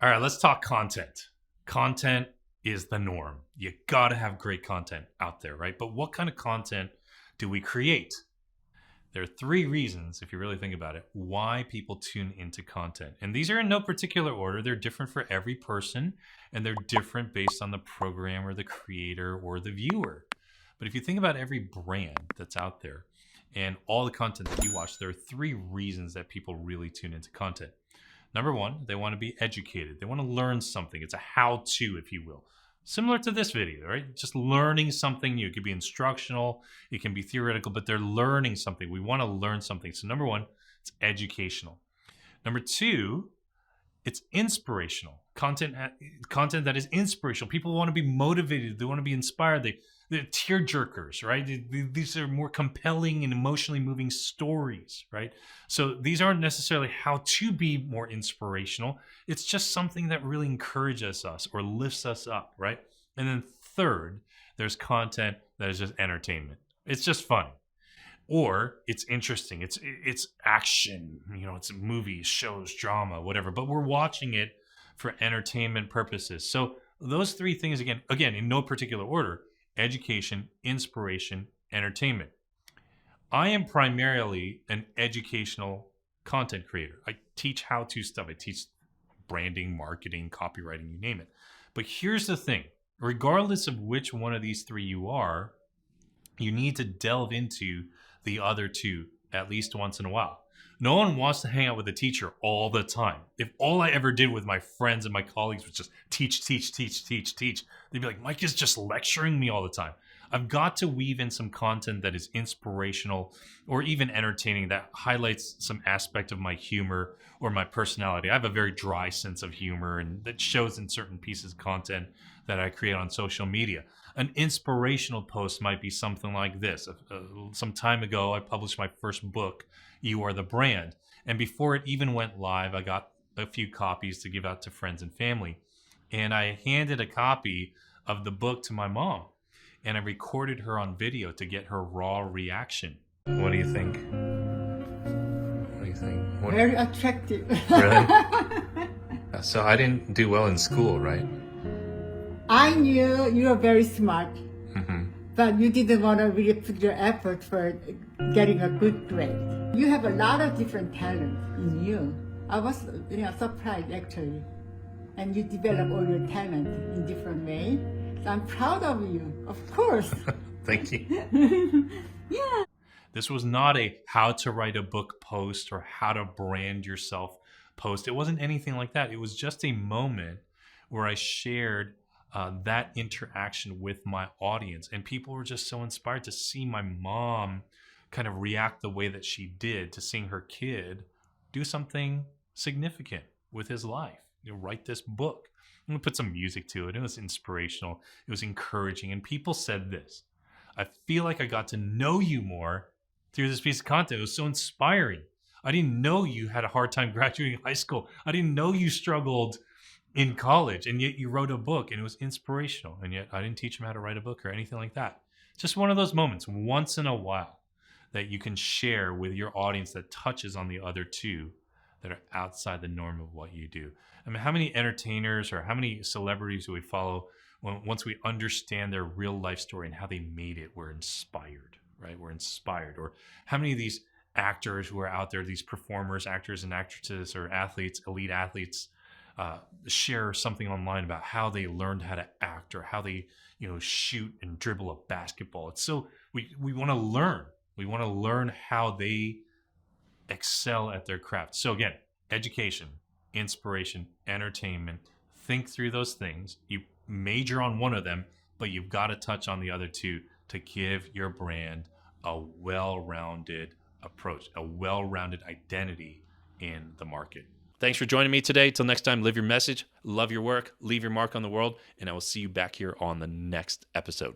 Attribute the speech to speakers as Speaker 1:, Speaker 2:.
Speaker 1: All right, let's talk content. Content is the norm. You got to have great content out there, right? But what kind of content do we create? There are three reasons, if you really think about it, why people tune into content. And these are in no particular order. They're different for every person, and they're different based on the programmer, the creator, or the viewer. But if you think about every brand that's out there and all the content that you watch, there are three reasons that people really tune into content. Number one, they want to be educated. They want to learn something. It's a how-to, if you will. Similar to this video, right? Just learning something new. It could be instructional, it can be theoretical, but they're learning something. We want to learn something. So number one, it's educational. Number two, it's inspirational. Content that is inspirational. People want to be motivated. They want to be inspired. They're tear jerkers, right? These are more compelling and emotionally moving stories, right? So these aren't necessarily how to be more inspirational. It's just something that really encourages us or lifts us up, right? And then third, there's content that is just entertainment. It's just fun. Or it's interesting. It's action, it's movies, shows, drama, whatever. But we're watching it for entertainment purposes. So those three things, again, in no particular order: education, inspiration, entertainment. I am primarily an educational content creator. I teach how-to stuff. I teach branding, marketing, copywriting, you name it. But here's the thing. Regardless of which one of these three you are, you need to delve into the other two at least once in a while. No one wants to hang out with a teacher all the time. If all I ever did with my friends and my colleagues was just teach, they'd be like, Mike is just lecturing me all the time. I've got to weave in some content that is inspirational or even entertaining, that highlights some aspect of my humor or my personality. I have a very dry sense of humor, and that shows in certain pieces of content that I create on social media. An inspirational post might be something like this. Some time ago, I published my first book, You Are the Brand. And before it even went live, I got a few copies to give out to friends and family. And I handed a copy of the book to my mom. And I recorded her on video to get her raw reaction. What do you think?
Speaker 2: Very attractive.
Speaker 1: Really? So I didn't do well in school, right?
Speaker 2: I knew you were very smart,
Speaker 1: Mm-hmm.
Speaker 2: but you didn't want to really put your effort for getting a good grade. You have a lot of different talent in you. I was surprised actually. And you develop all your talent in different way. So I'm proud of you, of course.
Speaker 1: Thank you.
Speaker 2: Yeah.
Speaker 1: This was not a how to write a book post or how to brand yourself post. It wasn't anything like that. It was just a moment where I shared that interaction with my audience. And people were just so inspired to see my mom kind of react the way that she did to seeing her kid do something significant with his life. Write this book. I'm gonna put some music to it. It was inspirational. It was encouraging. And people said this: I feel like I got to know you more through this piece of content. It was so inspiring. I didn't know you had a hard time graduating high school. I didn't know you struggled in college, and yet you wrote a book, and it was inspirational. And yet I didn't teach him how to write a book or anything like that. Just one of those moments once in a while that you can share with your audience that touches on the other two that are outside the norm of what you do. I mean, how many entertainers or how many celebrities do we follow once we understand their real life story and how they made it, we're inspired, right? We're inspired. Or how many of these actors who are out there, these performers, actors and actresses or athletes, elite athletes, share something online about how they learned how to act or how they, shoot and dribble a basketball. It's so we want to learn. We want to learn how they excel at their craft. So again, education, inspiration, entertainment. Think through those things. You major on one of them, but you've got to touch on the other two to give your brand a well-rounded approach, a well-rounded identity in the market. Thanks for joining me today. Till next time, live your message, love your work, leave your mark on the world, and I will see you back here on the next episode.